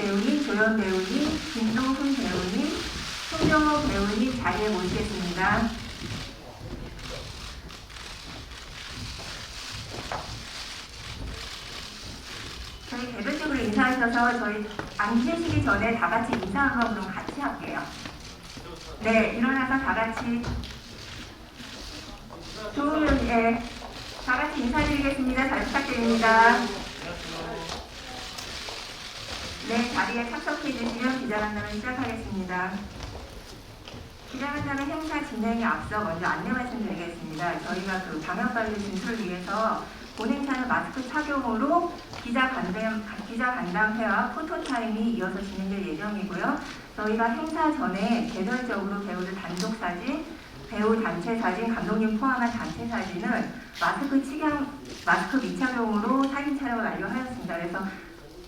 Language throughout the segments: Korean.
배우님, 조연 배우님, 김동훈 배우님, 송정호 배우님 자리에 모시겠습니다. 저희 개별적으로 인사하셔서 저희 앉으시기 전에 다 같이 인사 한번 그럼 같이 할게요. 네, 일어나서 다 같이 좋은 다 같이 인사드리겠습니다. 잘 부탁드립니다. 네, 자리에 착석해 주시면 기자간담회 시작하겠습니다. 기자간담회 행사 진행에 앞서 먼저 안내 말씀드리겠습니다. 저희가 그 방역관리 진출을 위해서 본행사는 마스크 착용으로 기자간담회와 포토타임이 이어서 진행될 예정이고요. 저희가 행사 전에 개별적으로 배우들 단독 사진, 배우 단체 사진, 감독님 포함한 단체 사진은 마스크 미착용으로 사진 촬영을 완료하였습니다. 그래서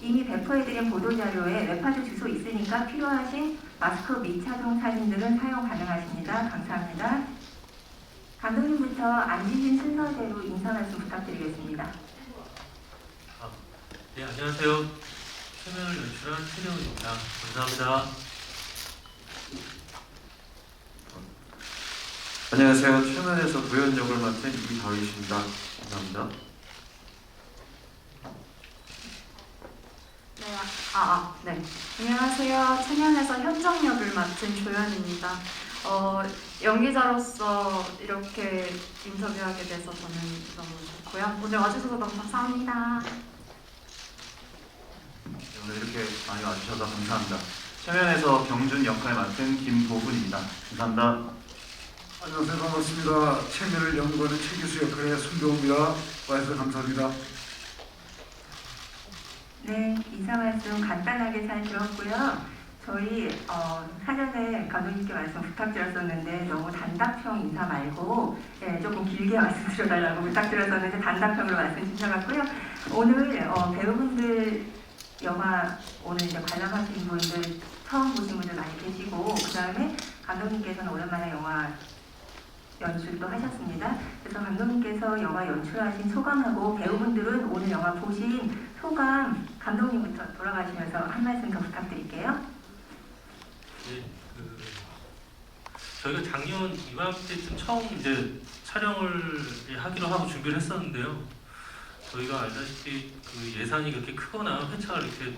이미 배포해드린 보도자료에 웹하드 주소 있으니까 필요하신 마스크 미착용 사진들은 사용 가능하십니다. 감사합니다. 감독님부터 앉으신 순서대로 인사 말씀 부탁드리겠습니다. 네, 안녕하세요. 최면을 연출한 최대훈입니다. 감사합니다. 안녕하세요. 최면에서 도연 역을 맡은 이다윗입니다. 감사합니다. 네. 안녕하세요. 청년에서 현정 역을 맡은 조연입니다. 연기자로서 이렇게 인터뷰하게 돼서 저는 너무 좋고요. 오늘 와주셔서 너무 감사합니다. 오늘 이렇게 많이 와주셔서 감사합니다. 최면에서 경준 역할 맡은 김도훈입니다. 감사합니다. 안녕하세요. 반갑습니다. 최면을 연구하는 최기수 역할의 손병호입니다. 와주셔서 감사합니다. 네, 인사 말씀 간단하게 잘 들었고요. 저희 사전에 감독님께 말씀 부탁드렸었는데 너무 단답형 인사 말고 조금 길게 말씀드려달라고 부탁드렸었는데 단답형으로 말씀 주셔갖고요. 오늘 배우분들 영화 오늘 이제 관람하신 분들 처음 보신 분들 많이 계시고 그 다음에 감독님께서는 오랜만에 영화 연출도 하셨습니다. 그래서 감독님께서 영화 연출하신 소감하고 배우분들은 오늘 영화 보신 소감 감독님부터 돌아가시면서 한 말씀 더 부탁드릴게요. 네, 저희가 작년 이맘때쯤 처음 이제 촬영을 하기로 하고 준비를 했었는데요. 저희가 알다시피 그 예산이 그렇게 크거나 회차가 이렇게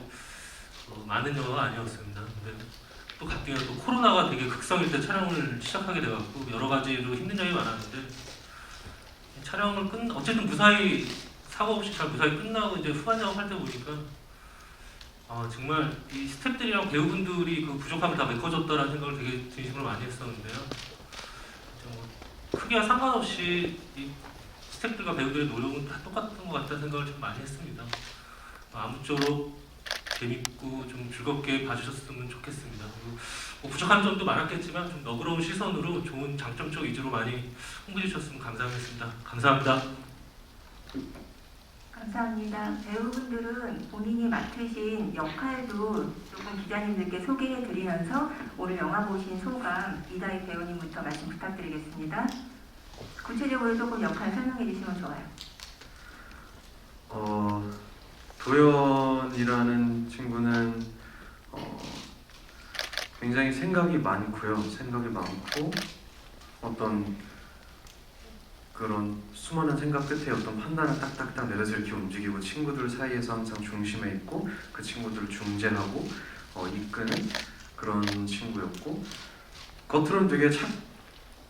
많은 영화가 아니었습니다. 근데 또 가뜩이나 또 코로나가 되게 극성일 때 촬영을 시작하게 돼갖고 여러 가지로 힘든 점이 많았는데 촬영을 어쨌든 무사히 사고 없이 잘 무사히 끝나고 이제 후반 작업할 때 보니까 정말 이 스태프들이랑 배우분들이 그 부족함을 다 메꿔줬다라는 생각을 되게 진심으로 많이 했었는데요. 크기와 상관없이 이 스태프들과 배우들의 노력은 다 똑같은 것 같다는 생각을 좀 많이 했습니다. 아무쪼록 재밌고 좀 즐겁게 봐주셨으면 좋겠습니다. 그리고 뭐 부족한 점도 많았겠지만 좀 너그러운 시선으로 좋은 장점적 위주로 많이 홍보해 주셨으면 감사하겠습니다. 감사합니다. 감사합니다. 배우분들은 본인이 맡으신 역할도 조금 기자님들께 소개해드리면서 오늘 영화 보신 소감 이다희 배우님부터 말씀 부탁드리겠습니다. 구체적으로 조금 역할 설명해 주시면 좋아요. 도연이라는 친구는 굉장히 생각이 많고 어떤 그런 수많은 생각 끝에 어떤 판단을 딱딱딱 내려서 이렇게 움직이고 친구들 사이에서 항상 중심에 있고 그 친구들을 중재하고 이끄는 그런 친구였고 겉으로는 되게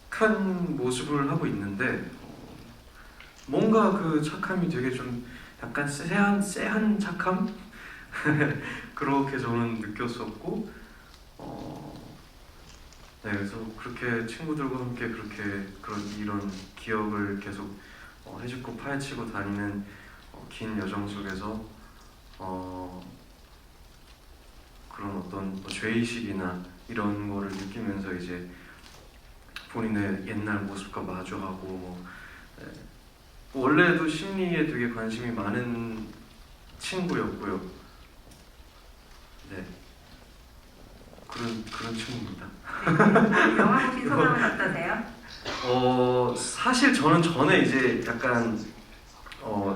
착한 모습을 하고 있는데 뭔가 그 착함이 되게 좀 약간 쎄한 착함? 그렇게 저는 느꼈었고 네, 그래서 그렇게 친구들과 함께 그렇게 이런 기억을 계속 해주고 파헤치고 다니는 긴 여정 속에서 그런 어떤 죄의식이나 이런 거를 느끼면서 이제 본인의 옛날 모습과 마주하고 원래도 심리에 되게 관심이 많은 친구였고요. 네, 그런 친구입니다. 영화 보신 소감은 어떠세요? 사실 저는 전에 이제 약간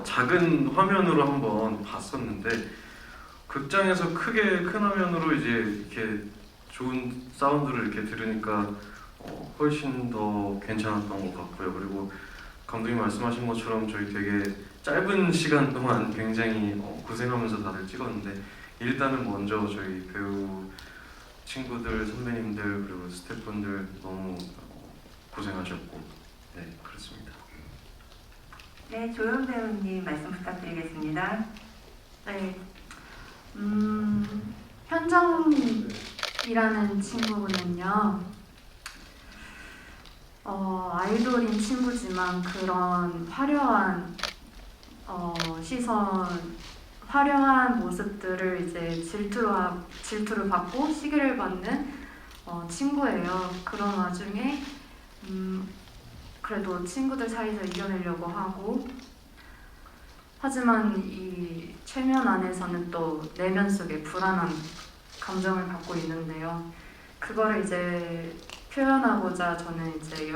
작은 화면으로 한번 봤었는데 극장에서 크게 큰 화면으로 이제 이렇게 좋은 사운드를 이렇게 들으니까 훨씬 더 괜찮았던 것 같고요. 그리고 감독님 말씀하신 것처럼 저희 되게 짧은 시간 동안 굉장히 고생하면서 다들 찍었는데 일단은 먼저 저희 배우 친구들, 선배님들 그리고 스태프분들 너무 고생하셨고 네 그렇습니다. 네, 조연 배우님 말씀 부탁드리겠습니다. 네. 현정이라는 친구는요, 아이돌인 친구지만 그런 화려한 시선, 화려한 모습들을 이제 질투를 받고 시기를 받는 친구예요. 그런 와중에 그래도 친구들 사이에서 이겨내려고 하고, 하지만 이 최면 안에서는 또 내면 속에 불안한 감정을 갖고 있는데요. 그거를 이제 표현하고자 저는 이제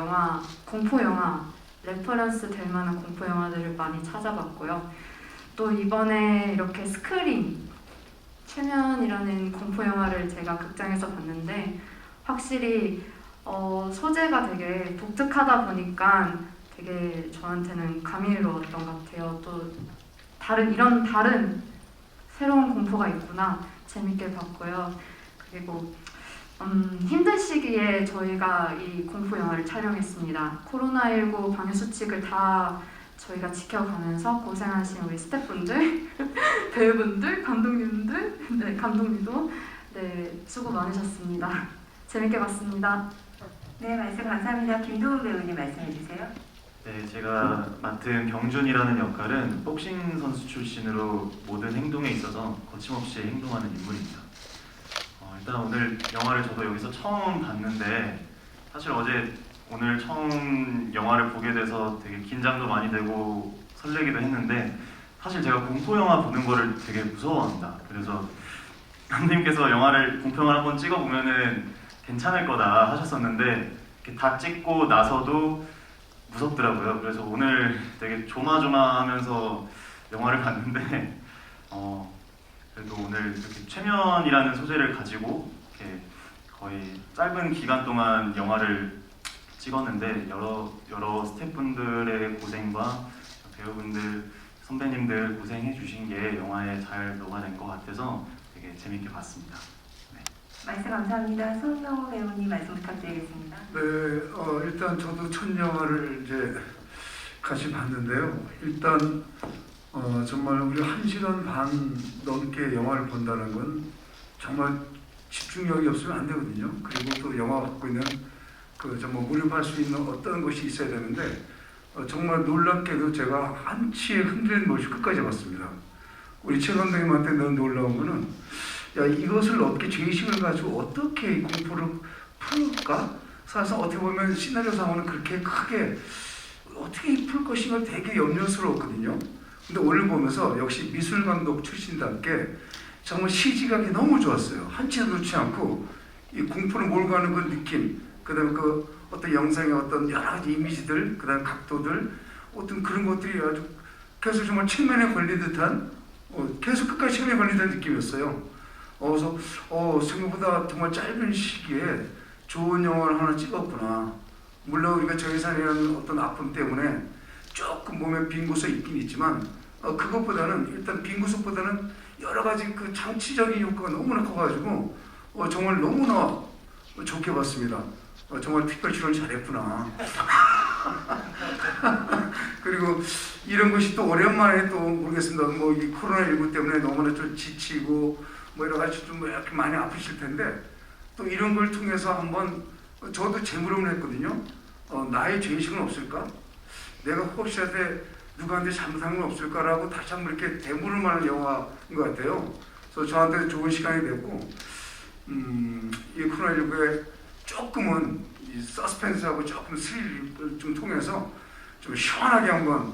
공포 영화, 레퍼런스 될 만한 공포 영화들을 많이 찾아봤고요. 또 이번에 이렇게 스크린, 최면이라는 공포 영화를 제가 극장에서 봤는데 확실히 소재가 되게 독특하다 보니까 되게 저한테는 감미로웠던 것 같아요. 또 이런 다른 새로운 공포가 있구나 재밌게 봤고요. 그리고 힘든 시기에 저희가 이 공포 영화를 촬영했습니다. 코로나19 방역 수칙을 다 저희가 지켜가면서 고생하신 우리 스태프분들, 배우분들, 감독님들, 네 감독님도 네 수고 많으셨습니다. 재밌게 봤습니다. 네, 말씀 감사합니다. 김도훈 배우님 말씀해 주세요. 네, 제가 맡은 경준이라는 역할은 복싱 선수 출신으로 모든 행동에 있어서 거침없이 행동하는 인물입니다. 일단 오늘 영화를 저도 여기서 처음 봤는데 사실 오늘 처음 영화를 보게 돼서 되게 긴장도 많이 되고 설레기도 했는데 사실 제가 공포 영화 보는 거를 되게 무서워합니다. 그래서 감독님께서 공포 영화를 한번 찍어보면은 괜찮을 거다 하셨었는데 이렇게 다 찍고 나서도 무섭더라고요. 그래서 오늘 되게 조마조마하면서 영화를 봤는데 그래도 오늘 이렇게 최면이라는 소재를 가지고 이렇게 거의 짧은 기간 동안 영화를 찍었는데 여러 스태프분들의 고생과 배우분들, 선배님들 고생해 주신 게 영화에 잘 녹아낸 것 같아서 되게 재밌게 봤습니다. 말씀 감사합니다. 손명호 배우님 말씀 부탁드리겠습니다. 네, 일단 저도 첫 영화를 이제 같이 봤는데요. 일단 정말 우리 1시간 반 넘게 영화를 본다는 건 정말 집중력이 없으면 안 되거든요. 그리고 또 영화가 갖고 있는 정말 몰입할 수 있는 어떤 것이 있어야 되는데 정말 놀랍게도 제가 한치의 흔들림 없이 끝까지 봤습니다. 우리 최 감독님한테 너무 놀라운 거는 야 이것을 어떻게 죄의식을 가지고 어떻게 이 공포를 풀까? 사실상 어떻게 보면 시나리오상으로는 그렇게 크게 어떻게 풀 것인가 되게 염려스러웠거든요. 근데 오늘 보면서 역시 미술감독 출신답게 정말 시지각이 너무 좋았어요. 한치도 놓지 않고 이 공포를 몰고 가는 그 느낌, 그다음에 그 어떤 영상의 어떤 여러 가지 이미지들, 그다음에 각도들, 어떤 그런 것들이 아주 계속 정말 최면에 걸린 듯한 계속 끝까지 최면에 걸린 듯한 느낌이었어요. 그래서 생각보다 정말 짧은 시기에 좋은 영화를 하나 찍었구나. 물론 우리가 저예산이라는 어떤 아픔 때문에 조금 몸에 빈 곳이 있긴 있지만 그것보다는 일단 빈 곳보다는 여러 가지 그 장치적인 효과가 너무나 커가지고 정말 너무나 좋게 봤습니다. 정말 특별 출연 잘했구나. 그리고 이런 것이 또 오랜만에 또 모르겠습니다. 뭐 이 코로나19 때문에 너무나 좀 지치고 뭐 여러 가지 좀 이렇게 많이 아프실 텐데 또 이런 걸 통해서 한번 저도 재물음을 했거든요. 나의 죄의식은 없을까? 내가 혹시라도 누구한테 잘못한 건 없을까라고 다시 한번 이렇게 되물을만한 영화인 것 같아요. 그래서 저한테 좋은 시간이 됐고 이 코로나19에 조금은 이 서스펜스하고 조금 스릴을 좀 통해서 좀 시원하게 한번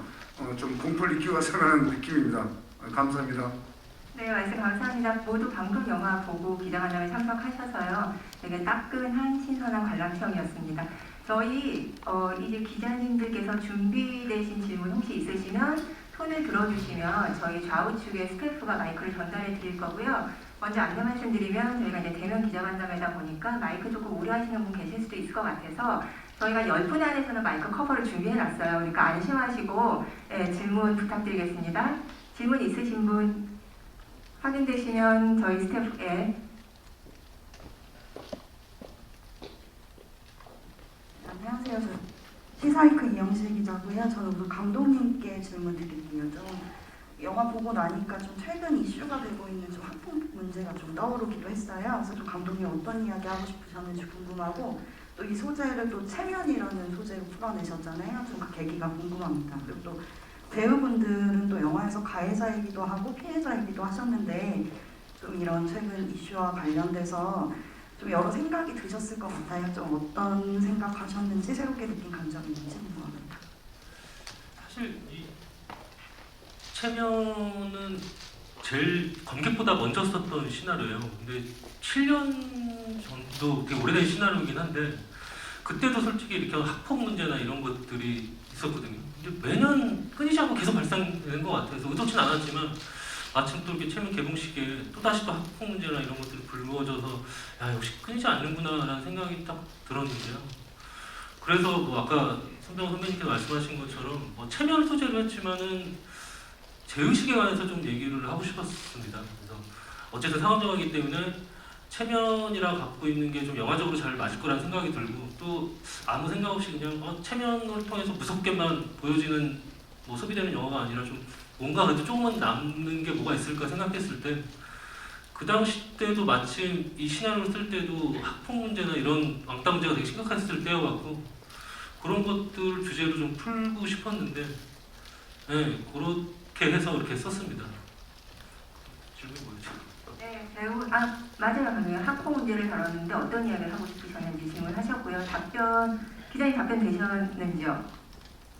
좀 공포를 느끼고 가서라는 느낌입니다. 감사합니다. 네, 말씀 감사합니다. 모두 방금 영화 보고 기자간담회 참석하셔서요. 되게 따끈한 신선한 관람청이었습니다. 저희 이제 기자님들께서 준비되신 질문 혹시 있으시면 손을 들어주시면 저희 좌우측에 스태프가 마이크를 전달해 드릴 거고요. 먼저 안내 말씀드리면 저희가 이제 대면 기자간담회다 보니까 마이크 조금 우려하시는 분 계실 수도 있을 것 같아서 저희가 10분 안에서는 마이크 커버를 준비해 놨어요. 그러니까 안심하시고 질문 부탁드리겠습니다. 질문 있으신 분 확인되시면 저희 스태프에 안녕하세요. 저 시사이크 이영실 기자고요. 저는 오늘 감독님께 질문 드릴게요. 좀 영화 보고 나니까 좀 최근 이슈가 되고 있는 좀 학폭 문제가 좀 떠오르기도 했어요. 그래서 좀 감독님 어떤 이야기 하고 싶으셨는지 궁금하고 또 이 소재를 또 체면이라는 소재로 풀어내셨잖아요. 좀 그 계기가 궁금합니다. 그리고 또 배우분들은 또 영화에서 가해자이기도 하고 피해자이기도 하셨는데 좀 이런 최근 이슈와 관련돼서 좀 여러 생각이 드셨을 것 같아요. 좀 어떤 생각하셨는지 새롭게 느낀 감정이 있는지 궁금합니다. 사실 이 체면은 제일 관객보다 먼저 썼던 시나리오예요. 근데 7년 정도 되게 오래된 시나리오이긴 한데 그때도 솔직히 이렇게 학폭 문제나 이런 것들이 있었거든요. 근데 매년 끊이지 않고 계속 발생되는 것 같아서 의도치는 않았지만 마침 또 이렇게 체면 개봉식에 또다시 또 학폭 문제나 이런 것들이 불거져서 야 역시 끊이지 않는구나라는 생각이 딱 들었는데요. 그래서 뭐 아까 손병호 선배님께서 말씀하신 것처럼 뭐 체면을 소재로 했지만은 제의식에 관해서 좀 얘기를 하고 싶었습니다. 그래서 어쨌든 상업영화이기 때문에 체면이라 갖고 있는 게 좀 영화적으로 잘 맞을 거라는 생각이 들고 또 아무 생각 없이 그냥 체면을 통해서 무섭게만 보여지는 뭐 소비되는 영화가 아니라 좀 뭔가 그래도 조금만 남는 게 뭐가 있을까 생각했을 때 그 당시 때도 마침 이 시나리오를 쓸 때도 학폭 문제나 이런 왕따 문제가 되게 심각했을 때여갖고 그런 것들 주제로 좀 풀고 싶었는데 네, 그렇게 해서 이렇게 썼습니다. 질문이 뭐였죠? 네, 맞아요. 학폭 문제를 다뤘는데 어떤 이야기를 하고 싶으셨는지 질문하셨고요. 기자님 답변 되셨는지요?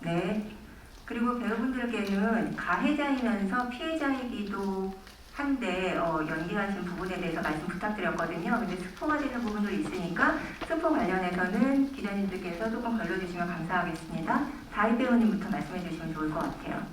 네. 그리고 배우분들께는 가해자이면서 피해자이기도 한데 연기하신 부분에 대해서 말씀 부탁드렸거든요. 근데 스포가 되는 부분도 있으니까 스포 관련해서는 기자님들께서 조금 걸러주시면 감사하겠습니다. 다희 배우님부터 말씀해 주시면 좋을 것 같아요.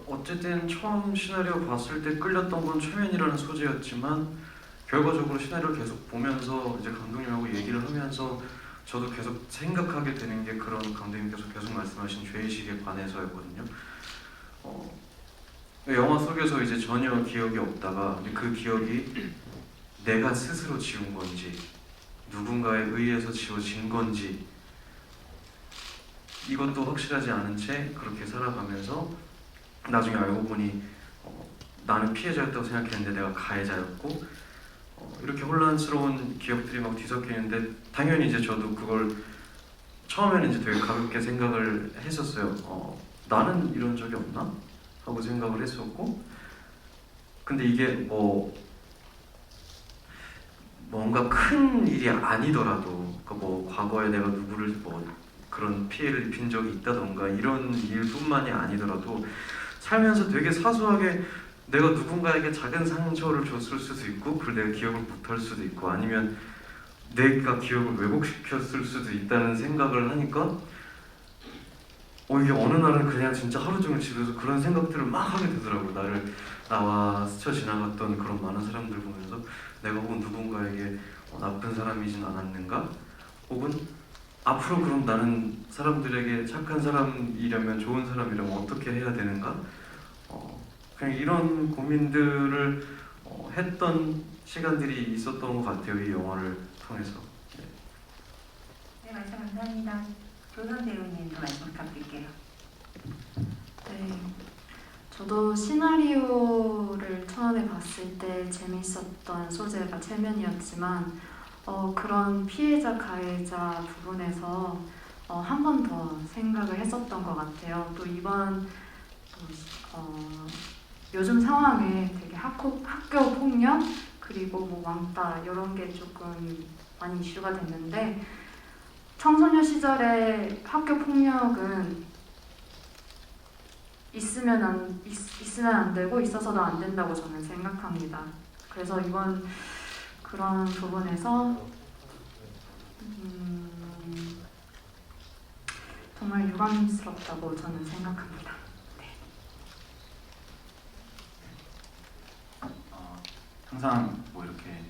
어쨌든 처음 시나리오 봤을 때 끌렸던 건 최면이라는 소재였지만 결과적으로 시나리오를 계속 보면서 이제 감독님하고 얘기를 하면서 저도 계속 생각하게 되는 게 그런 감독님께서 계속 말씀하신 죄의식에 관해서였거든요. 영화 속에서 이제 전혀 기억이 없다가 그 기억이 내가 스스로 지운 건지 누군가에 의해서 지워진 건지 이것도 확실하지 않은 채 그렇게 살아가면서 나중에 알고 보니 나는 피해자였다고 생각했는데 내가 가해자였고 이렇게 혼란스러운 기억들이 막 뒤섞이는데 당연히 이제 저도 그걸 처음에는 이제 되게 가볍게 생각을 했었어요. 나는 이런 적이 없나? 하고 생각을 했었고 근데 이게 뭔가 큰 일이 아니더라도 뭐 과거에 내가 누구를 뭐 그런 피해를 입힌 적이 있다던가 이런 일뿐만이 아니더라도 살면서 되게 사소하게 내가 누군가에게 작은 상처를 줬을 수도 있고 그걸 내가 기억을 못할 수도 있고 아니면 내가 기억을 왜곡시켰을 수도 있다는 생각을 하니까 이게 어느 날은 그냥 진짜 하루 종일 집에서 그런 생각들을 막 하게 되더라고요. 나와 스쳐 지나갔던 그런 많은 사람들 보면서 내가 혹은 누군가에게 나쁜 사람이진 않았는가? 혹은 앞으로 그럼 나는 사람들에게 착한 사람이려면 좋은 사람이라면 어떻게 해야 되는가? 그냥 이런 고민들을 했던 시간들이 있었던 것 같아요. 이 영화를 통해서. 네, 말씀 감사합니다. 조선 배우님도 말씀 부탁드릴게요. 네, 저도 시나리오를 처음에 봤을 때 재밌었던 소재가 체면이었지만 그런 피해자 가해자 부분에서 한 번 더 생각을 했었던 것 같아요. 또 이번 요즘 상황에 되게 학교 폭력 그리고 뭐 왕따 이런 게 조금 많이 이슈가 됐는데 청소년 시절에 학교 폭력은 있으면 안 되고 있어서도 안 된다고 저는 생각합니다. 그래서 이번 그런 부분에서 정말 유감스럽다고 저는 생각합니다. 항상 뭐 이렇게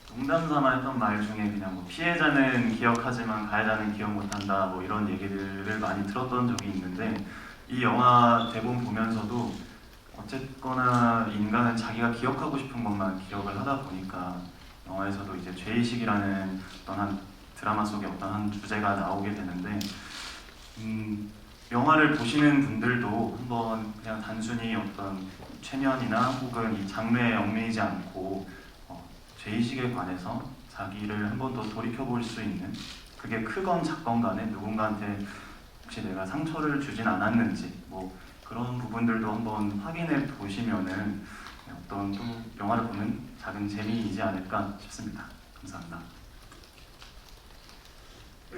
농담 삼아 했던 말 중에 그냥 뭐 피해자는 기억하지만 가해자는 기억 못한다 뭐 이런 얘기들을 많이 들었던 적이 있는데 이 영화 대본 보면서도 어쨌거나 인간은 자기가 기억하고 싶은 것만 기억을 하다 보니까 영화에서도 이제 죄의식이라는 어떤 한 드라마 속에 어떤 한 주제가 나오게 되는데 영화를 보시는 분들도 한번 그냥 단순히 어떤 최면이나 혹은 이 장르에 얽매이지 않고 죄의식에 관해서 자기를 한 번 더 돌이켜볼 수 있는 그게 크건 작건 간에 누군가한테 혹시 내가 상처를 주진 않았는지 뭐 그런 부분들도 한번 확인해 보시면은 어떤 또 영화를 보는 작은 재미이지 않을까 싶습니다. 감사합니다.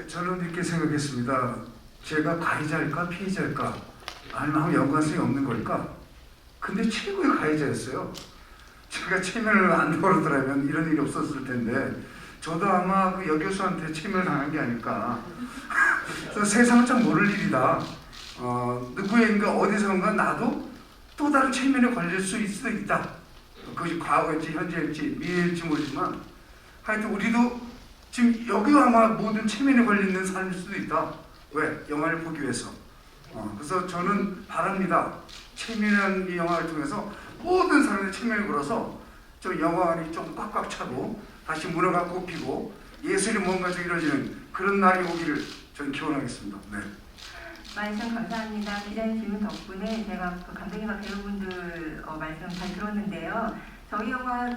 저는 이렇게 생각했습니다. 제가 가해자일까 피해자일까 아니면 아무 연관성이 없는 걸까? 근데 최고의 가해자였어요. 제가 체면을 안 걸었더라면 이런 일이 없었을 텐데 저도 아마 그 여교수한테 체면을 당한 게 아닐까. 그래서 세상은 참 모를 일이다. 누구인가 어디선가 나도 또 다른 체면에 걸릴 수도 있다. 그것이 과거일지 현재일지 미래일지 모르지만 하여튼 우리도 지금 여기 아마 모든 체면에 걸리는 삶일 수도 있다. 왜? 영화를 보기 위해서. 그래서 저는 바랍니다. 체면이라는 이 영화를 통해서 모든 사람들이 체면을 걸어서 좀 영화관이 좀 꽉꽉 차고 다시 문화가 꽃피고 예술이 뭔가 좀 이루어지는 그런 날이 오기를 저는 기원하겠습니다. 네. 말씀 감사합니다. 기자님 질문 덕분에 제가 그 감독님과 배우분들 말씀 잘 들었는데요. 저희 영화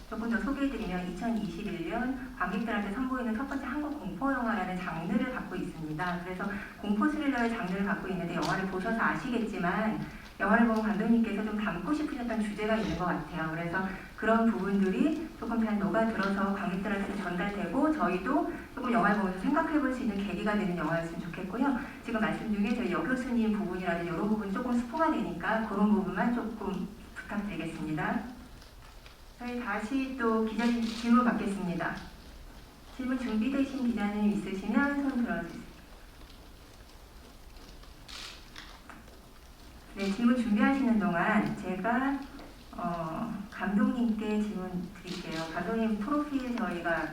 조금 더 소개해드리면 2021년 관객들한테 선보이는 첫 번째 한국 공포 영화라는 장르를 갖고 있습니다. 그래서 공포 스릴러의 장르를 갖고 있는데 영화를 보셔서 아시겠지만 영화를 보고 감독님께서 좀 담고 싶으셨던 주제가 있는 것 같아요. 그래서 그런 부분들이 조금 잘 녹아들어서 관객들한테 전달되고 저희도 조금 영화를 보면서 생각해볼 수 있는 계기가 되는 영화였으면 좋겠고요. 지금 말씀 중에 저희 여 교수님 부분이라든지 이런 부분이 조금 스포가 되니까 그런 부분만 조금 부탁드리겠습니다. 저희 다시 또 기자님 질문 받겠습니다. 질문 준비되신 기자님 있으시면 손 들어주세요. 네, 질문 준비하시는 동안 제가 감독님께 질문 드릴게요. 감독님 프로필 저희가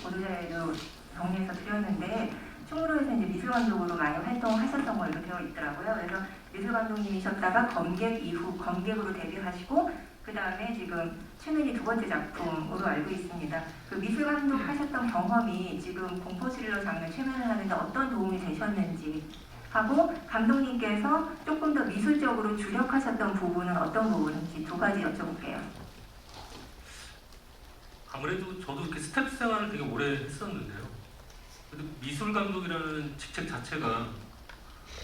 보도자료에도 정리해서 드렸는데 충무로에서 이제 미술감독으로 많이 활동하셨던 걸로 되어 있더라고요. 그래서 미술감독님이셨다가 검객 이후 검객으로 데뷔하시고 그 다음에 지금 최면이 두 번째 작품으로 알고 있습니다. 그 미술감독 하셨던 경험이 지금 공포 스릴러 장르 최면을 하는데 어떤 도움이 되셨는지 하고 감독님께서 조금 더 미술적으로 주력하셨던 부분은 어떤 부분인지 두 가지 여쭤볼게요. 아무래도 저도 이렇게 스태프 생활을 되게 오래 했었는데요. 그래도 미술 감독이라는 직책 자체가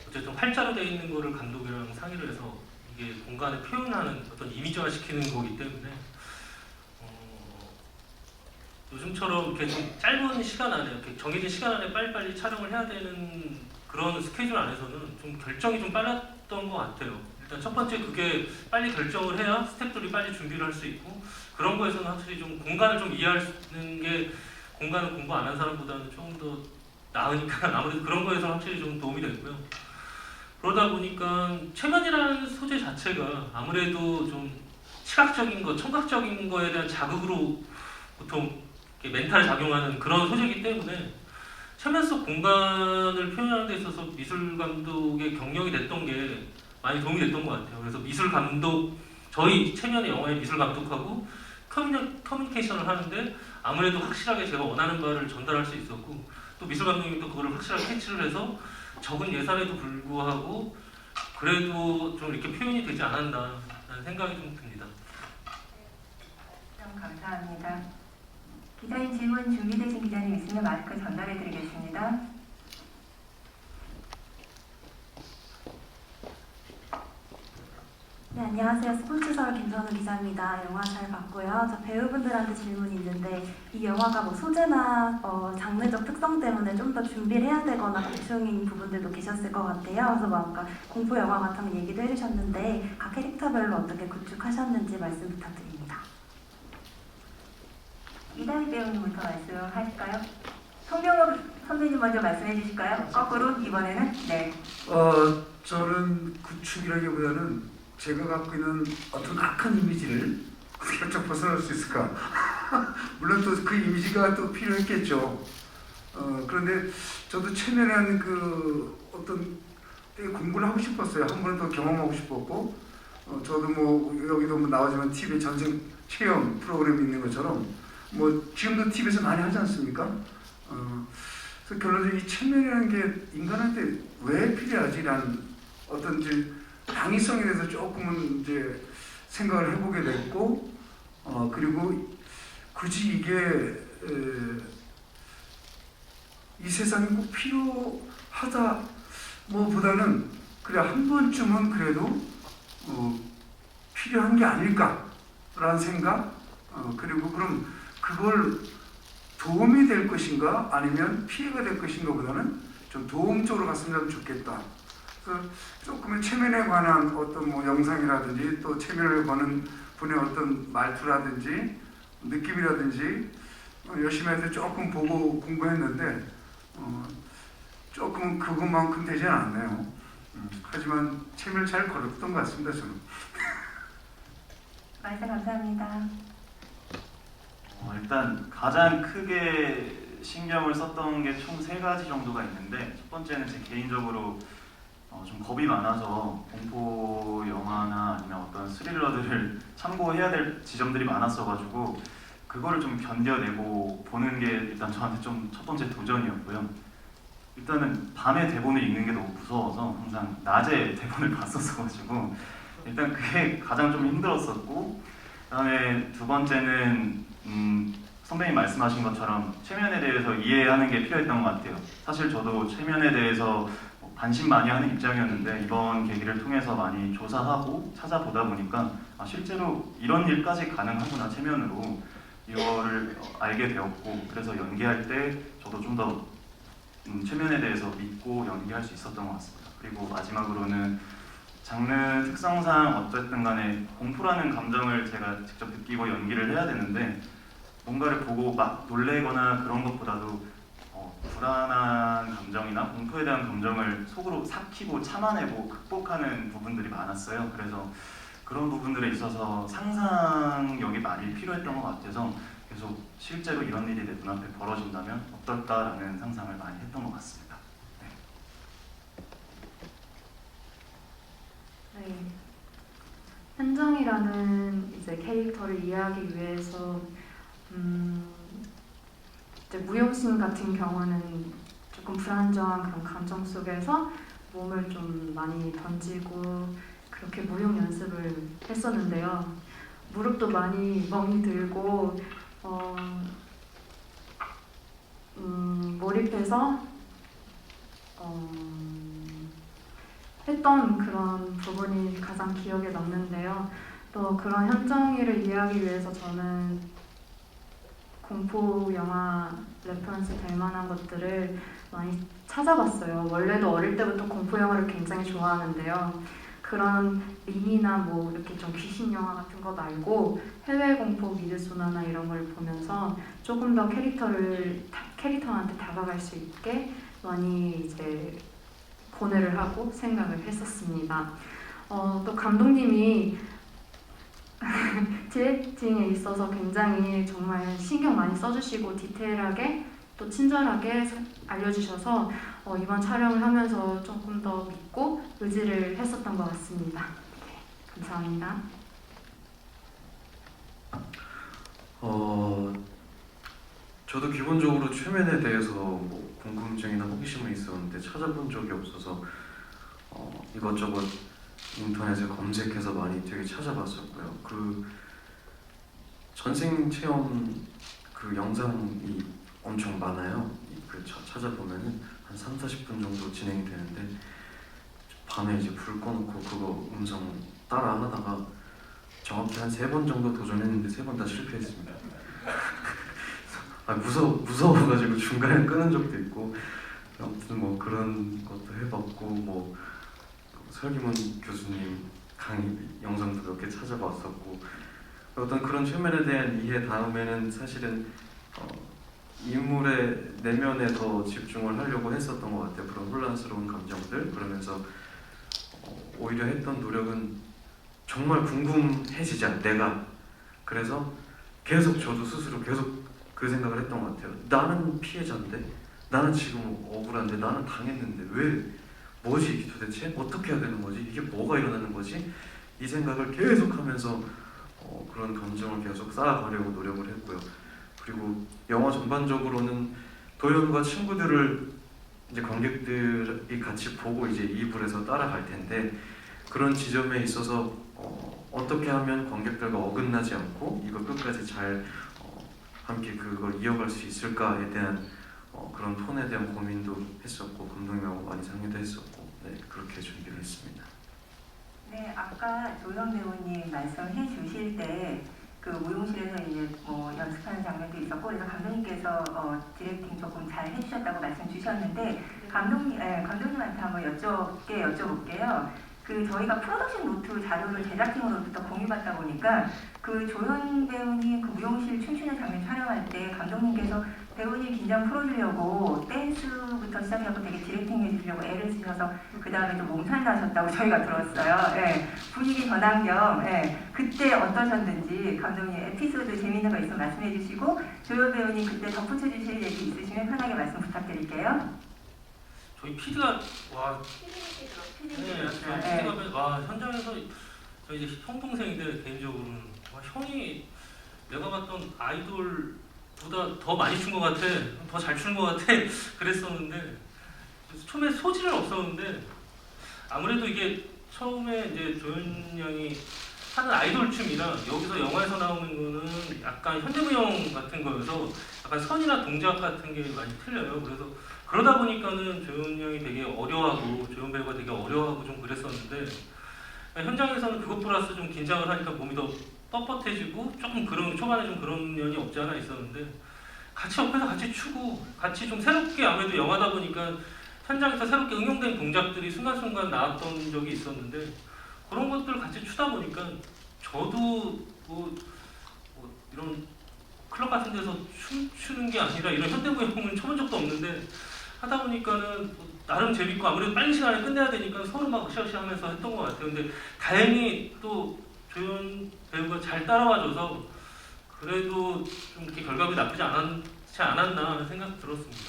어쨌든 활자로 되어 있는 거를 감독이랑 상의를 해서 이게 공간을 표현하는 어떤 이미지화 시키는 거기 때문에 요즘처럼 이렇게 좀 짧은 시간 안에 이렇게 정해진 시간 안에 빨리빨리 촬영을 해야 되는 그런 스케줄 안에서는 좀 결정이 좀 빨랐던 것 같아요. 일단 첫 번째 그게 빨리 결정을 해야 스태프들이 빨리 준비를 할 수 있고 그런 거에서는 확실히 좀 공간을 좀 이해하는 게 공간을 공부 안 한 사람보다는 조금 더 나으니까 아무래도 그런 거에서 확실히 좀 도움이 됐고요. 그러다 보니까 최면이라는 소재 자체가 아무래도 좀 시각적인 거, 청각적인 거에 대한 자극으로 보통 멘탈 작용하는 그런 소재이기 때문에 최면 속 공간을 표현하는 데 있어서 미술 감독의 경력이 됐던 게 많이 도움이 됐던 것 같아요. 그래서 미술 감독, 저희 최면의 영화의 미술 감독하고 커뮤니케이션을 하는데 아무래도 확실하게 제가 원하는 바를 전달할 수 있었고 또 미술 감독님도 그거를 확실하게 캐치를 해서 적은 예산에도 불구하고 그래도 좀 이렇게 표현이 되지 않았나 라는 생각이 좀 듭니다. 감사합니다. 기자님 질문 준비되신 기자님 있으면 마이크 전달해 드리겠습니다. 네, 안녕하세요. 스포츠서울 김선우 기자입니다. 영화 잘 봤고요. 저 배우분들한테 질문이 있는데 이 영화가 뭐 소재나 장르적 특성 때문에 좀 더 준비를 해야 되거나 대충인 부분들도 계셨을 것 같아요. 그래서 뭐 아까 공포 영화 같은 얘기도 해주셨는데 각 캐릭터별로 어떻게 구축하셨는지 말씀 부탁드립니다. 이다희 배우님부터 말씀하실까요? 성명으로 선배님 먼저 말씀해 주실까요? 거꾸로 이번에는 네. 저는 구축이라기보다는 제가 갖고 있는 어떤 악한 이미지를 어떻게 좀 벗어날 수 있을까? 물론 또 그 이미지가 또 필요했겠죠. 그런데 저도 최면한 그 어떤 되게 공부를 하고 싶었어요. 한 번은 더 경험하고 싶었고, 저도 뭐 여기도 뭐 나오지만 TV 전생 체험 프로그램이 있는 것처럼 뭐 지금도 TV에서 많이 하지 않습니까? 그래서 결론적으로 이 체면이라는 게 인간한테 왜 필요하지라는 어떤 이제 당위성에 대해서 조금은 이제 생각을 해보게 됐고, 그리고 굳이 이게 이 세상에 꼭 필요하다 뭐보다는 그래 한 번쯤은 그래도 필요한 게 아닐까라는 생각, 그리고 그럼 그걸 도움이 될 것인가 아니면 피해가 될 것인가 보다는 좀 도움 쪽으로 갔으면 좋겠다. 그래서 조금의 체면에 관한 어떤 뭐 영상이라든지 또 체면을 거는 분의 어떤 말투라든지 느낌이라든지 열심히 할 때 조금 보고 공부했는데 조금 그것만큼 되지 않았네요. 하지만 체면을 잘 걸었던 것 같습니다. 저는. 말씀 감사합니다. 일단 가장 크게 신경을 썼던 게 총 3가지 정도가 있는데, 첫 번째는 제 개인적으로 좀 겁이 많아서 공포 영화나 아니면 어떤 스릴러들을 참고해야 될 지점들이 많았어가지고 그거를 좀 견뎌내고 보는 게 일단 저한테 좀 첫 번째 도전이었고요. 일단은 밤에 대본을 읽는 게 너무 무서워서 항상 낮에 대본을 봤었어가지고 일단 그게 가장 좀 힘들었었고, 그다음에 두 번째는 선배님 말씀하신 것처럼 체면에 대해서 이해하는 게 필요했던 것 같아요. 사실 저도 체면에 대해서 반신반의하는 입장이었는데 이번 계기를 통해서 많이 조사하고 찾아보다 보니까 실제로 이런 일까지 가능하구나, 체면으로 이거를 알게 되었고, 그래서 연기할 때 저도 좀 더 체면에 대해서 믿고 연기할 수 있었던 것 같습니다. 그리고 마지막으로는 장르 특성상 어쨌든 간에 공포라는 감정을 제가 직접 느끼고 연기를 해야 되는데 뭔가를 보고 막 놀래거나 그런 것보다도 불안한 감정이나 공포에 대한 감정을 속으로 삭히고 참아내고 극복하는 부분들이 많았어요. 그래서 그런 부분들에 있어서 상상력이 많이 필요했던 것 같아서 계속 실제로 이런 일이 내 눈앞에 벌어진다면 어떨까라는 상상을 많이 했던 것 같습니다. 네. 현정이라는 이제 캐릭터를 이해하기 위해서 이제 무용신 같은 경우는 조금 불안정한 그런 감정 속에서 몸을 좀 많이 던지고 그렇게 무용 연습을 했었는데요. 무릎도 많이 멍이 들고 몰입해서 했던 그런 부분이 가장 기억에 남는데요. 또 그런 현정이를 이해하기 위해서 저는 공포 영화 레퍼런스 될 만한 것들을 많이 찾아봤어요. 원래도 어릴 때부터 공포 영화를 굉장히 좋아하는데요. 그런 링이나 뭐 이렇게 좀 귀신 영화 같은 거 말고 해외 공포 미드소나나 이런 걸 보면서 조금 더 캐릭터한테 다가갈 수 있게 많이 이제 고뇌를 하고 생각을 했었습니다. 또 감독님이 디렉팅에 있어서 굉장히 정말 신경 많이 써주시고 디테일하게 또 친절하게 알려주셔서 이번 촬영을 하면서 조금 더 믿고 의지를 했었던 것 같습니다. 네, 감사합니다. 저도 기본적으로 최면에 대해서 뭐 궁금증이나 호기심은 있었는데 찾아본 적이 없어서 이것저것 인터넷에 검색해서 많이 되게 찾아봤었고요. 그 전생 체험 그 영상이 엄청 많아요. 그 찾아보면은 한 3-40분 정도 진행이 되는데 밤에 이제 불 꺼놓고 그거 음성 따라 하다가 정확히 한 3번 정도 도전했는데 3번 다 실패했습니다. 무서워가지고 중간에 끄는 적도 있고, 아무튼 뭐 그런 것도 해봤고, 뭐 설기문 교수님 강의 영상도 몇 개 찾아봤었고, 어떤 그런 최면에 대한 이해 다음에는 사실은 인물의 내면에 더 집중을 하려고 했었던 것 같아요. 그런 혼란스러운 감정들. 그러면서 오히려 했던 노력은 정말 궁금해지자 내가. 그래서 계속 저도 스스로 계속 그 생각을 했던 것 같아요. 나는 피해자인데, 나는 지금 억울한데, 나는 당했는데 왜, 뭐지 이게 도대체? 어떻게 해야 되는 거지? 이게 뭐가 일어나는 거지? 이 생각을 계속하면서 그런 감정을 계속 쌓아가려고 노력을 했고요. 그리고 영화 전반적으로는 도연과 친구들을 이제 관객들이 같이 보고 이제 이입을 해서 따라갈 텐데, 그런 지점에 있어서 어떻게 하면 관객들과 어긋나지 않고 이걸 끝까지 잘 함께 그걸 이어갈 수 있을까에 대한 그런 톤에 대한 고민도 했었고, 감독님하고 많이 상의도 했었고, 네, 그렇게 준비를 했습니다. 네, 아까 조영 배우님 말씀해 주실 때 그 무용실에서 이제 뭐 연습하는 장면도 있었고, 그래서 감독님께서 디렉팅 조금 잘 해주셨다고 말씀 주셨는데, 감독님한테 한번 여쭤볼게요. 그 저희가 프로덕션 노트 자료를 제작팀으로부터 공유받다 보니까 그 조연 배우님 그 무용실 춤추는 장면 촬영할 때 감독님께서 배우님 긴장 풀어주려고 댄스부터 시작해서 되게 디렉팅 해주려고 애를 쓰셔서 그 다음에 좀 몸살 나셨다고 저희가 들었어요. 예, 분위기 전환 겸 그때 어떠셨는지 감독님 에피소드 재미있는 거 있으면 말씀해 주시고, 조연 배우님 그때 덧붙여 주실 얘기 있으시면 편하게 말씀 부탁드릴게요. 저희 PD가 와, 와 현장에서 저 이제 형 동생인데 개인적으로는 와, 형이 내가 봤던 아이돌보다 더 많이 춘 것 같아, 더 잘 추는 것 같아 그랬었는데, 처음에 소질은 없었는데 아무래도 이게 처음에 이제 조연 양이 하는 아이돌 춤이랑 여기서 영화에서 나오는 거는 약간 현대무용 같은 거여서 약간 선이나 동작 같은 게 많이 틀려요. 그래서 그러다 보니까는 조연 양이 되게 어려워하고 조연 배우가 되게 어려워하고 좀 그랬었는데, 현장에서는 그것 플러스 좀 긴장을 하니까 몸이 더 뻣뻣해지고 조금 그런 초반에 좀 그런 면이 없지 않아 있었는데, 같이 옆에서 같이 추고 같이 좀 새롭게, 아무래도 영화다 보니까 현장에서 새롭게 응용된 동작들이 순간순간 나왔던 적이 있었는데, 그런 것들 같이 추다 보니까 저도 뭐 이런 클럽 같은 데서 춤추는 게 아니라 이런 현대무용을 쳐본 적도 없는데 하다 보니까는 나름 재밌고, 아무래도 빠른 시간에 끝내야 되니까 서로 막 으쌰으쌰 하면서 했던 것 같아요. 근데 다행히 또 조연 배우가 잘 따라와줘서 그래도 좀 이렇게 결과물이 나쁘지 않았나 하는 생각 들었습니다.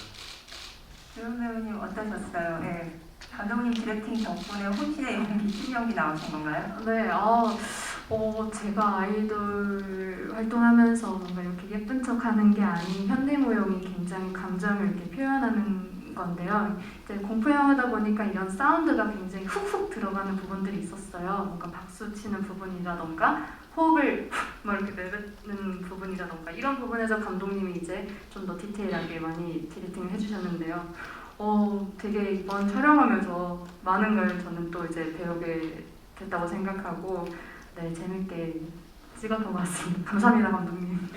조연 배우님 어떠셨어요? 네. 감독님 디렉팅 덕분에 혼신의 연기, 신연기 나오신 건가요? 네, 제가 아이돌 활동하면서 뭔가 이렇게 예쁜 척하는 게 아닌 현대무용이 굉장히 감정을 이렇게 표현하는 건데요. 이제 공포 영화다 보니까 이런 사운드가 굉장히 훅훅 들어가는 부분들이 있었어요. 뭔가 박수 치는 부분이라던가 호흡을 막 이렇게 내뱉는 부분이라던가 이런 부분에서 감독님이 이제 좀 더 디테일하게 많이 디렉팅을 해주셨는데요. 되게 이번 촬영하면서 많은 걸 저는 또 이제 배우게 됐다고 생각하고, 네, 재밌게 찍었던 것 같습니다. 감사합니다, 감독님.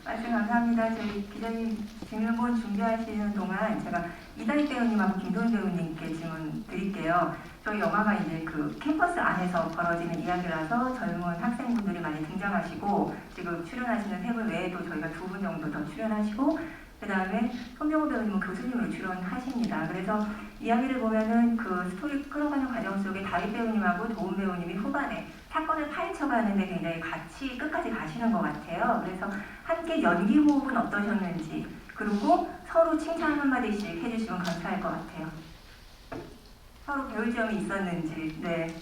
말씀 감사합니다. 저희 기자님 질문 준비하시는 동안 제가 이다희 배우님하고 김도희 배우님께 질문 드릴게요. 저희 영화가 이제 그 캠퍼스 안에서 벌어지는 이야기라서 젊은 학생분들이 많이 등장하시고, 지금 출연하시는 세 분 외에도 저희가 2분 정도 더 출연하시고, 그 다음에 손병호 배우님은 교수님으로 출연하십니다. 그래서 이야기를 보면은 그 스토리 끌어가는 과정 속에 다희 배우님하고 도훈 배우님이 후반에 사건을 파헤쳐가는데 굉장히 같이 끝까지 가시는 것 같아요. 그래서 함께 연기 호흡은 어떠셨는지, 그리고 서로 칭찬 한마디씩 해주시면 감사할 것 같아요. 서로 배울 점이 있었는지. 네.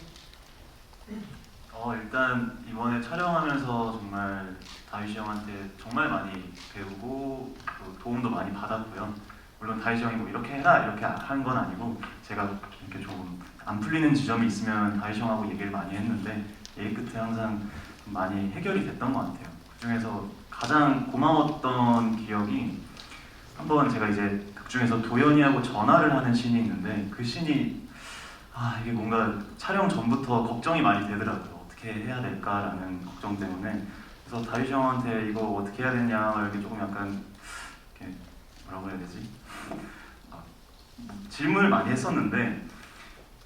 일단 이번에 촬영하면서 정말 다희씨 형한테 정말 많이 배우고 또 도움도 많이 받았고요. 물론 다희씨 형이 뭐 이렇게 해라 이렇게 한 건 아니고, 제가 이렇게 조금 안 풀리는 지점이 있으면 다희씨 형하고 얘기를 많이 했는데 얘기 끝에 항상 많이 해결이 됐던 것 같아요. 그중에서 가장 고마웠던 기억이, 한번 제가 이제 극중에서 도연이하고 전화를 하는 씬이 있는데, 그 씬이 이게 뭔가 촬영 전부터 걱정이 많이 되더라고요. 어떻게 해야 될까라는 걱정 때문에. 그래서 다희씨 형한테 이거 어떻게 해야 되냐 이렇게 조금 약간 이렇게 뭐라고 해야 되지? 질문을 많이 했었는데,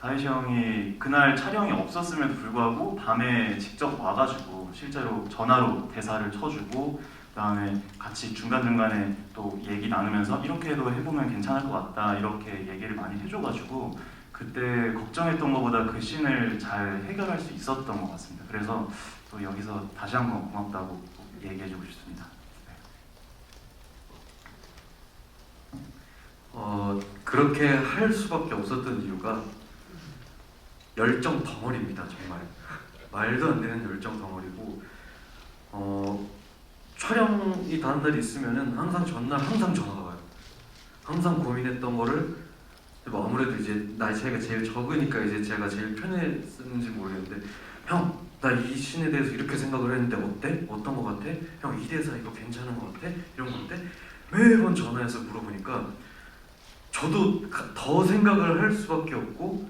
다희씨 형이 그날 촬영이 없었음에도 불구하고 밤에 직접 와가지고 실제로 전화로 대사를 쳐주고 그다음에 같이 중간중간에 또 얘기 나누면서 이렇게도 해보면 괜찮을 것 같다 이렇게 얘기를 많이 해줘가지고 그때 걱정했던 것보다 그 씬을 잘 해결할 수 있었던 것 같습니다. 그래서 또 여기서 다시 한번 고맙다고 얘기해주고 싶습니다. 그렇게 할 수밖에 없었던 이유가 열정 덩어리입니다. 정말 말도 안 되는 열정 덩어리고 촬영이 다음 날 있으면은 항상 전날 항상 전화가 와요. 항상 고민했던 거를 뭐 아무래도 이제 나이 차이가 제일 적으니까 이제 제가 제일 편했는지 모르겠는데 형, 나 이 씬에 대해서 이렇게 생각을 했는데 어때? 어떤 거 같아? 형, 이 대사 이거 괜찮은 거 같아? 이런 거 어때? 매번 전화해서 물어보니까 저도 더 생각을 할 수밖에 없고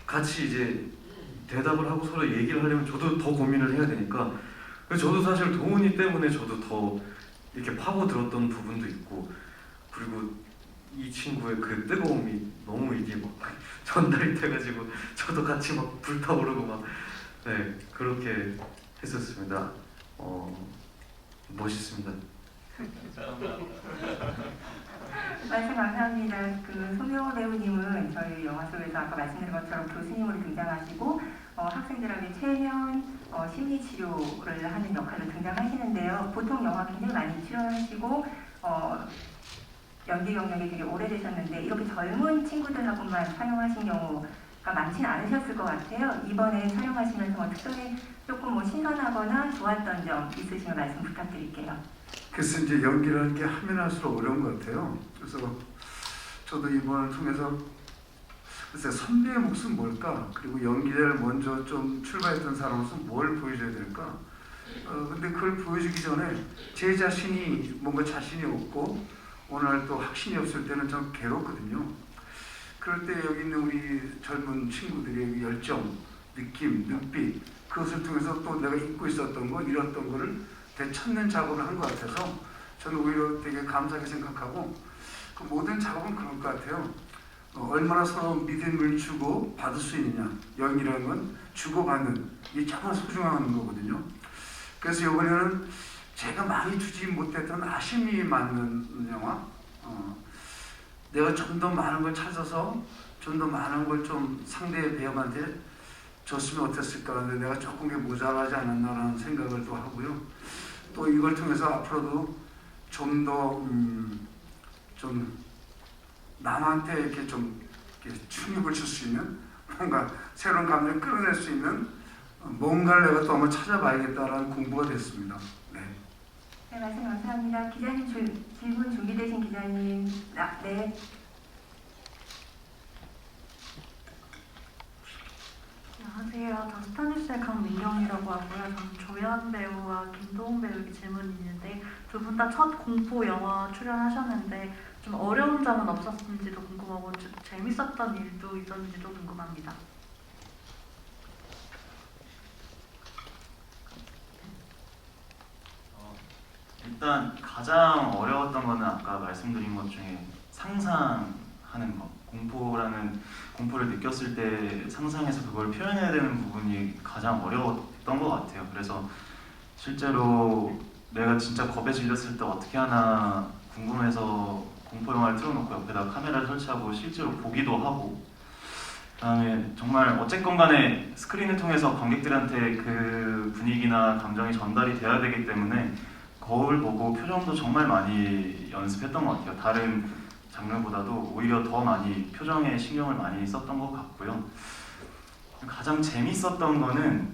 같이 이제 대답을 하고 서로 얘기를 하려면 저도 더 고민을 해야 되니까 그래서 저도 사실 도훈이 때문에 저도 더 이렇게 파고들었던 부분도 있고 그리고 이 친구의 그 뜨거움이 너무 이게 막 전달이 돼가지고 저도 같이 막 불타오르고 막 네 그렇게 했었습니다. 멋있습니다. 말씀 감사합니다. 그 송영호 배우님은 저희 영화 속에서 아까 말씀드린 것처럼 교수님으로 등장하시고 학생들에게 최면 심리 치료를 하는 역할로 등장하시는데요. 보통 영화 굉장히 많이 출연하시고 연기 경력이 되게 오래되셨는데 이렇게 젊은 친구들하고만 촬영하신 경우가 많지는 않으셨을 것 같아요. 이번에 촬영하시면서 특별히 조금 뭐 신선하거나 좋았던 점 있으시면 말씀 부탁드릴게요. 그래서 이제 연기라는 게 하면 할수록 어려운 것 같아요. 그래서 저도 이번을 통해서 글쎄 선배의 몫은 뭘까? 그리고 연기를 먼저 좀 출발했던 사람으로서 뭘 보여줘야 될까? 근데 그걸 보여주기 전에 제 자신이 뭔가 자신이 없고 오늘 또 확신이 없을 때는 좀 괴롭거든요. 그럴 때 여기 있는 우리 젊은 친구들의 열정, 느낌, 눈빛 그것을 통해서 또 내가 잊고 있었던 거, 잃었던 거를 되찾는 작업을 한 것 같아서 저는 오히려 되게 감사하게 생각하고 그 모든 작업은 그럴 것 같아요. 얼마나 서로 믿음을 주고 받을 수 있느냐. 연기라는 건 주고받는 이게 정말 소중한 거거든요. 그래서 이번에는 제가 많이 주지 못했던 아쉬움이 많은 영화 내가 좀 더 많은 걸 찾아서 좀 더 많은 걸 좀 상대 배우한테 줬으면 어땠을까 하는데 내가 조금 게 모자라지 않았나라는 생각을 또 하고요. 또 이걸 통해서 앞으로도 좀 더 좀 남한테 이렇게 좀 이렇게 충격을 줄 수 있는 뭔가 새로운 감정을 끌어낼 수 있는 뭔가를 내가 또 한번 찾아봐야겠다라는 공부가 됐습니다. 네. 네, 말씀 감사합니다. 기자님 질문 준비되신 기자님. 네. 안녕하세요. 저 스타뉴스의 강민경이라고 하고요. 저는 조연 배우와 김도훈 배우에게 질문이 있는데 두 분 다 첫 공포 영화 출연하셨는데 좀 어려운 점은 없었는지도 궁금하고 재밌었던 일도 있었는지도 궁금합니다. 일단 가장 어려웠던 거는 아까 말씀드린 것 중에 상상하는 것. 공포를 느꼈을 때 상상해서 그걸 표현해야 되는 부분이 가장 어려웠던 것 같아요. 그래서 실제로 내가 진짜 겁에 질렸을 때 어떻게 하나 궁금해서 공포 영화를 틀어놓고 옆에다 카메라를 설치하고 실제로 보기도 하고 그다음에 정말 어쨌건 간에 스크린을 통해서 관객들한테 그 분위기나 감정이 전달이 돼야 되기 때문에 거울 보고 표정도 정말 많이 연습했던 것 같아요. 다른 장르보다도 오히려 더 많이 표정에 신경을 많이 썼던 것 같고요. 가장 재밌었던 거는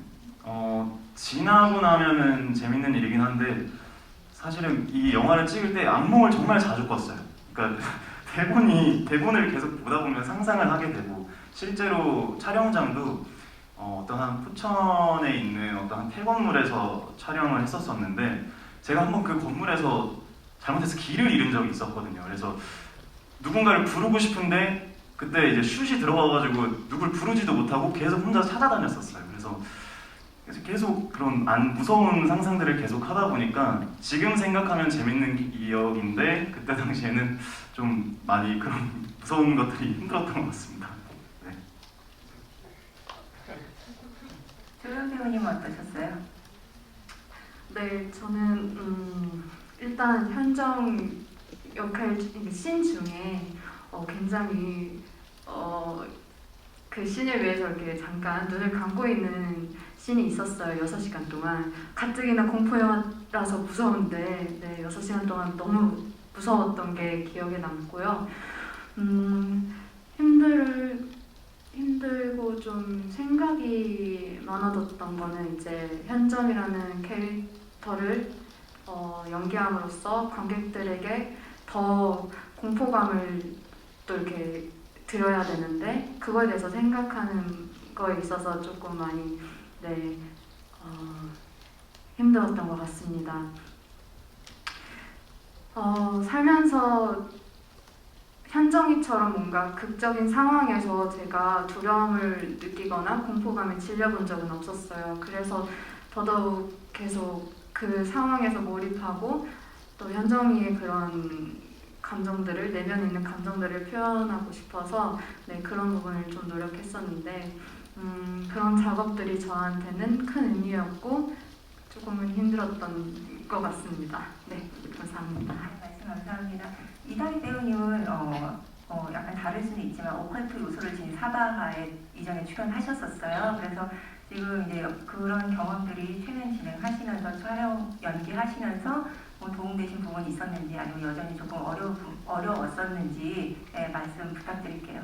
지나고 나면은 재밌는 일이긴 한데 사실은 이 영화를 찍을 때 악몽을 정말 자주 꿨어요. 그러니까 대본을 계속 보다 보면 상상을 하게 되고 실제로 촬영장도 어떤 한 포천에 있는 어떤 한 폐건물에서 촬영을 했었었는데 제가 한번 그 건물에서 잘못해서 길을 잃은 적이 있었거든요. 그래서 누군가를 부르고 싶은데 그때 이제 슛이 들어가가지고 누굴 부르지도 못하고 계속 혼자 찾아다녔었어요. 그래서 계속 그런 무서운 상상들을 계속 하다 보니까 지금 생각하면 재밌는 기억인데 그때 당시에는 좀 많이 그런 무서운 것들이 힘들었던 것 같습니다. 네. 조연 배우님은 어떠셨어요? 네, 저는 일단 현정 역할 씬 중에 굉장히 그 씬을 위해서 이렇게 잠깐 눈을 감고 있는 씬이 있었어요. 6시간 동안. 가뜩이나 공포 영화라서 무서운데 네, 6시간 동안 너무 무서웠던 게 기억에 남고요. 힘들고 좀 생각이 많아졌던 거는 이제 현정이라는 캐릭터를 연기함으로써 관객들에게 더 공포감을 또 이렇게 드려야 되는데 그거에 대해서 생각하는 거에 있어서 조금 많이 네, 힘들었던 것 같습니다. 살면서 현정이처럼 뭔가 극적인 상황에서 제가 두려움을 느끼거나 공포감에 질려본 적은 없었어요. 그래서 더더욱 계속 그 상황에서 몰입하고 또 현정이의 그런 감정들을, 내면에 있는 감정들을 표현하고 싶어서 네, 그런 부분을 좀 노력했었는데 그런 작업들이 저한테는 큰 의미였고 조금은 힘들었던 것 같습니다. 네, 감사합니다. 말씀 감사합니다. 이다희 배우님은 약간 다를 수는 있지만 오컬트 요소를 지닌 사바하에 이전에 출연하셨었어요. 그래서 지금 이제 그런 경험들이 최면 진행하시면서 촬영 연기하시면서 뭐 도움되신 부분이 있었는지 아니면 여전히 조금 어려웠었는지 네, 말씀 부탁드릴게요.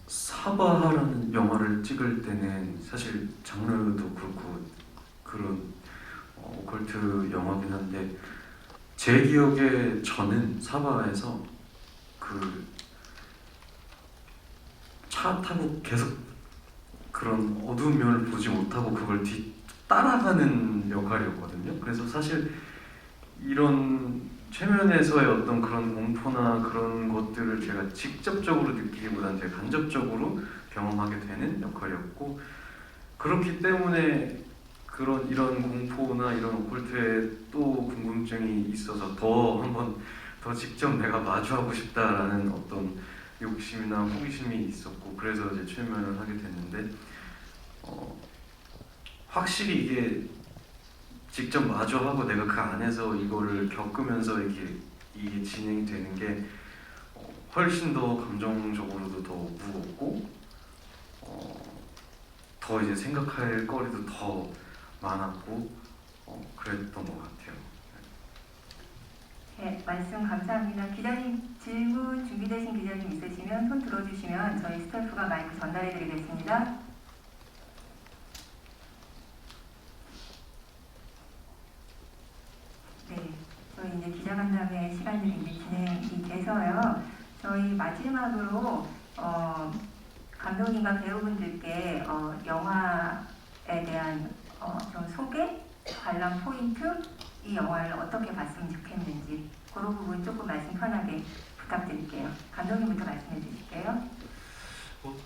사바하라는 영화를 찍을 때는 사실 장르도 그렇고 그런 오컬트 영화긴 한데 제 기억에 저는 사바에서 그 차 타고 계속 그런 어두운 면을 보지 못하고 그걸 따라가는 역할이었거든요. 그래서 사실 이런 최면에서의 어떤 그런 공포나 그런 것들을 제가 직접적으로 느끼기보다는 제가 간접적으로 경험하게 되는 역할이었고 그렇기 때문에 이런 공포나 이런 오컬트에 또 궁금증이 있어서 한번 더 직접 내가 마주하고 싶다라는 어떤 욕심이나 호기심이 있었고 그래서 이제 최면을 하게 됐는데 확실히 이게 직접 마주하고 내가 그 안에서 이거를 겪으면서 이게 진행이 되는 게 훨씬 더 감정적으로도 더 무겁고 더 이제 생각할 거리도 더 많았고 그랬던 것 같아요. 네, 말씀 감사합니다. 기자님 질문 준비되신 기자님 있으시면 손 들어주시면 저희 스태프가 마이크 전달해드리겠습니다. 네, 저희 이제 기자간담회 시간들이 이제 진행이 돼서요. 저희 마지막으로 감독님과 배우분들께 영화에 대한 좀 소개, 관람 포인트, 이 영화를 어떻게 봤으면 좋겠는지 그런 부분 조금 말씀 편하게 부탁드릴게요. 감독님부터 말씀해 주실게요.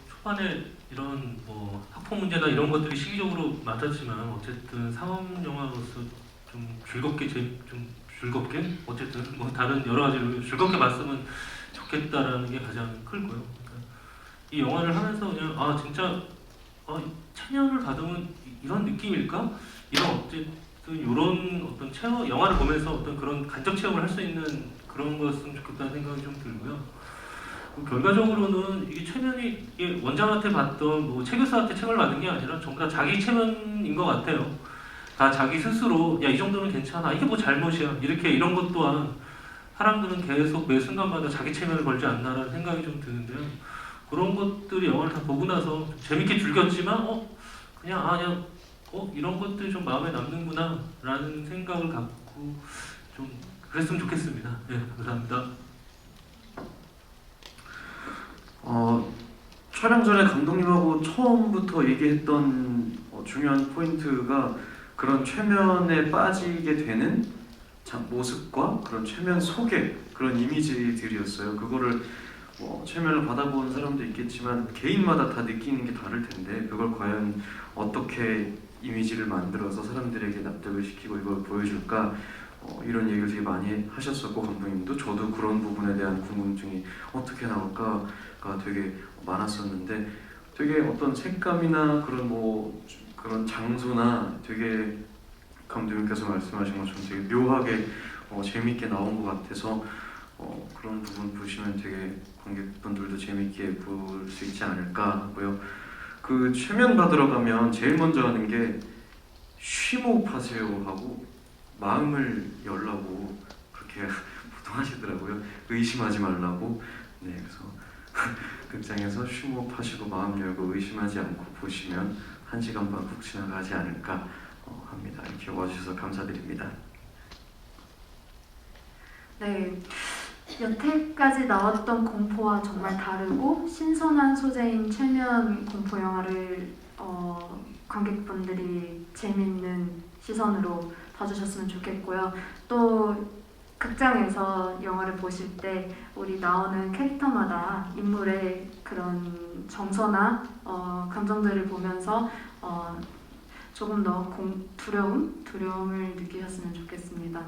초반에 이런 학폭 문제나 이런 것들이 시기적으로 맞았지만 어쨌든 상업 영화로서 좀 즐겁게 어쨌든 다른 여러 가지로 즐겁게 봤으면 좋겠다라는 게 가장 클고요. 그러니까 이 영화를 하면서 그냥 진짜 체면을 받으면 이런 느낌일까? 이런 어쨌든 이런 어떤 영화를 보면서 어떤 그런 간접 체험을 할 수 있는 그런 거였으면 좋겠다는 생각이 좀 들고요. 결과적으로는 이게 체면이 이게 원장한테 받던 최 교수한테 책을 받은 게 아니라 전부 다 자기 체면인 것 같아요. 다 자기 스스로 이 정도는 괜찮아, 이게 뭐 잘못이야, 이런 것 또한 사람들은 계속 매 순간마다 자기 체면을 걸지 않나라는 생각이 좀 드는데요. 그런 것들이 영화를 다 보고 나서 재밌게 즐겼지만 그냥 이런 것들이 좀 마음에 남는구나 라는 생각을 갖고 좀 그랬으면 좋겠습니다. 네, 감사합니다. 촬영 전에 감독님하고 처음부터 얘기했던 중요한 포인트가 그런 최면에 빠지게 되는 모습과 그런 최면 속의 그런 이미지들이었어요. 그거를 최면을 받아본 사람도 있겠지만 개인마다 다 느끼는 게 다를 텐데 그걸 과연 어떻게 이미지를 만들어서 사람들에게 납득을 시키고 이걸 보여줄까 이런 얘기를 되게 많이 하셨었고 감독님도 저도 그런 부분에 대한 궁금증이 어떻게 나올까가 되게 많았었는데 되게 어떤 색감이나 그런 그 그런 장소나 되게 감독님께서 말씀하신 것처럼 되게 묘하게 재밌게 나온 것 같아서 그런 부분 보시면 되게 관객분들도 재밌게 볼 수 있지 않을까 하고요. 그 최면 받으러 가면 제일 먼저 하는 게 쉬호흡하세요 하고 마음을 열라고 그렇게 보통 하시더라고요. 의심하지 말라고. 네, 그래서 극장에서 쉬호흡하시고 마음 열고 의심하지 않고 보시면 1시간 반 훅 지나가지 않을까 합니다. 이렇게 와주셔서 감사드립니다. 네, 여태까지 나왔던 공포와 정말 다르고 신선한 소재인 최면 공포 영화를 관객분들이 재밌는 시선으로 봐주셨으면 좋겠고요. 또 극장에서 영화를 보실 때 우리 나오는 캐릭터마다 인물의 그런 정서나 감정들을 보면서 조금 더 두려움을 느끼셨으면 좋겠습니다.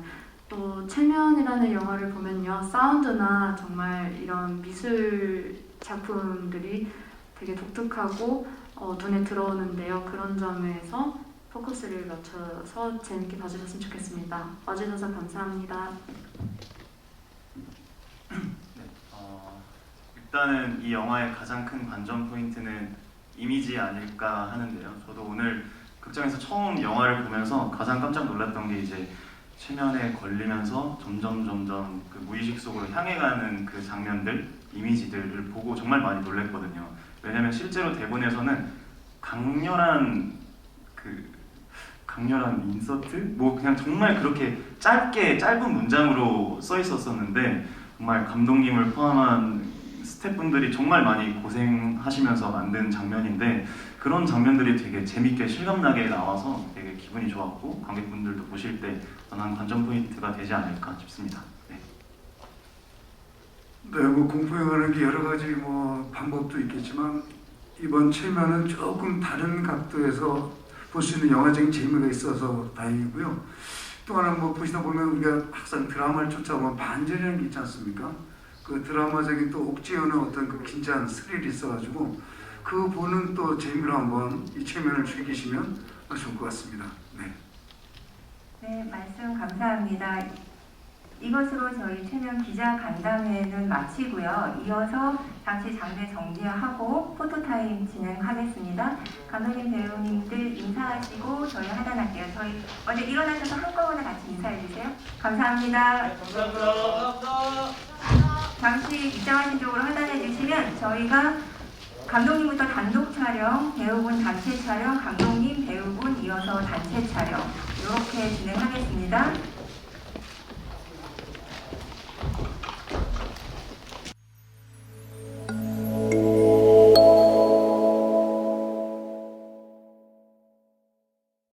또 최면이라는 영화를 보면요, 사운드나 정말 이런 미술 작품들이 되게 독특하고 눈에 들어오는데요. 그런 점에서 포커스를 맞춰서 재밌게 봐주셨으면 좋겠습니다. 와주셔서 감사합니다. 일단은 이 영화의 가장 큰 관전 포인트는 이미지 아닐까 하는데요. 저도 오늘 극장에서 처음 영화를 보면서 가장 깜짝 놀랐던 게 이제 최면에 걸리면서 점점 그 무의식 속으로 향해 가는 그 장면들, 이미지들을 보고 정말 많이 놀랐거든요. 왜냐면 실제로 대본에서는 강렬한 인서트? 뭐 그냥 정말 그렇게 짧은 문장으로 써 있었었는데 정말 감독님을 포함한 스태프분들이 정말 많이 고생하시면서 만든 장면인데 그런 장면들이 되게 재밌게 실감나게 나와서 되게 기분이 좋았고 관객분들도 보실 때 한 관전 포인트가 되지 않을까 싶습니다. 네. 네, 뭐 공포 영화라는 게 여러 가지 뭐 방법도 있겠지만 이번 최면은 조금 다른 각도에서 볼 수 있는 영화적인 재미가 있어서 다행이고요. 또 하나 뭐 보시다 보면 우리가 항상 드라마를 쫓아오면 반전이라는 게 있지 않습니까? 그 드라마적인 또 옥죄어는 어떤 그 긴장 스릴이 있어가지고 그 보는 또 재미로 한번 이 최면을 즐기시면 좋을 것 같습니다. 네. 네, 말씀 감사합니다. 이것으로 저희 최면 기자 간담회는 마치고요. 이어서 잠시 장례 정리하고 포토타임 진행하겠습니다. 감독님, 배우님들 인사하시고 저희 하단할게요. 저희 먼저 일어나셔서 한꺼번에 같이 인사해 주세요. 감사합니다. 감사합니다. 잠시 입장하신 쪽으로 하단해 주시면 저희가 감독님부터 단독 촬영, 배우분 단체 촬영, 감독님, 배우분 이어서 단체 촬영 이렇게 진행하겠습니다.